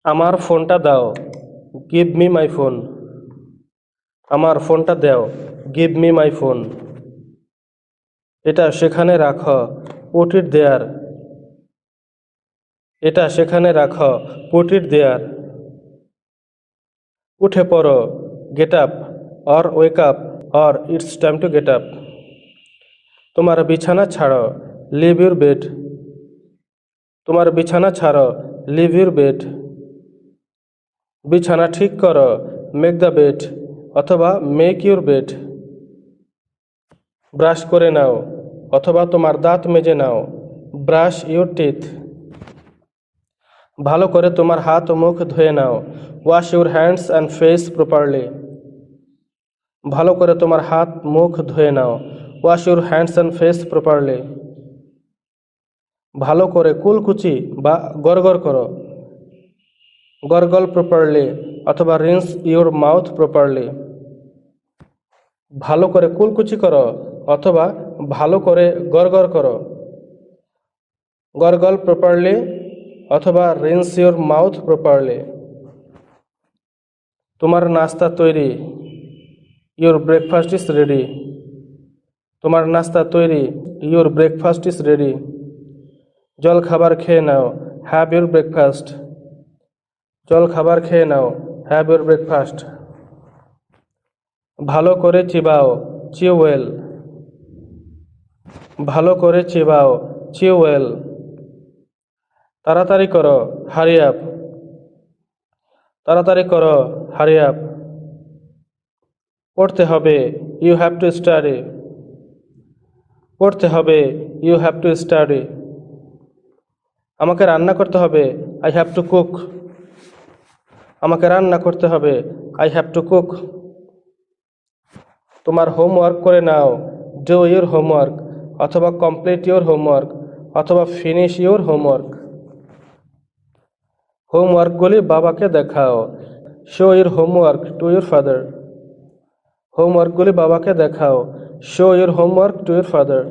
আমার ফোনটা দাও, গিভ মি মাই ফোন। আমার ফোনটা দাও, গিভ মি মাই ফোন। এটা সেখানে রাখ, পুট ইট দেয়ার। এটা সেখানে রাখ, পুট ইট দেয়ার। উঠে পড়ো, get up, or wake up, or it's time to get up. তোমার বিছানা ছাড়ো, লিভ ইউর বেড। তোমার বিছানা ছাড়ো, লিভ ইউর বেড। বিছানা ঠিক করো, মেক দ্য বেড, অথবা মেক ইউর বেড। ব্রাশ করে নাও, অথবা তোমার দাঁত মেজে নাও, ব্রাশ ইউর টিথ। ভালো করে তোমার হাত ও মুখ ধুয়ে নাও, wash your hands and face properly. ভালো করে তোমার হাত মুখ ধুয়ে নাও, wash your hands and face properly. ভালো করে কুলকুচি বা গড়গড় করো, গরগল প্রপারলি, অথবা রিন্স ইউর মাউথ প্রপারলি। ভালো করে কুলকুচি করো, অথবা ভালো করে গড়গড় করো, গরগল প্রপারলি, অথবা রিন্স ইউর মাউথ প্রপারলি। তোমার নাস্তা তৈরি, ইউর ব্রেকফাস্ট ইজ রেডি। তোমার নাস্তা তৈরি, ইউর ব্রেকফাস্ট ইজ রেডি। জল খাবার খেয়ে নাও, হ্যাভ ইউর ব্রেকফাস্ট। জল খাবার খেয়ে নাও, হ্যাভ ইউর ব্রেকফাস্ট। ভালো করে চিবাও, চিউ ওয়েল। ভালো করে চিবাও, চিউ ওয়েল। তাড়াতাড়ি করো, হারি আপ। তাড়াতাড়ি করো, হারি আপ। পড়তে হবে, ইউ হ্যাভ টু স্টাডি। পড়তে হবে, ইউ হ্যাভ টু স্টাডি। আমাকে রান্না করতে হবে, আই হ্যাভ টু কুক। আমাকে রান্না করতে হবে, আই হ্যাভ টু কুক। তোমার হোমওয়ার্ক করে নাও, ডু ইউর হোমওয়ার্ক, অথবা কমপ্লিট ইউর হোমওয়ার্ক, অথবা ফিনিশ ইউর হোমওয়ার্ক। হোমওয়ার্কগুলি বাবাকে দেখাও, show your homework to your father. হোমওয়ার্কগুলি বাবাকে দেখাও, show your homework to your father.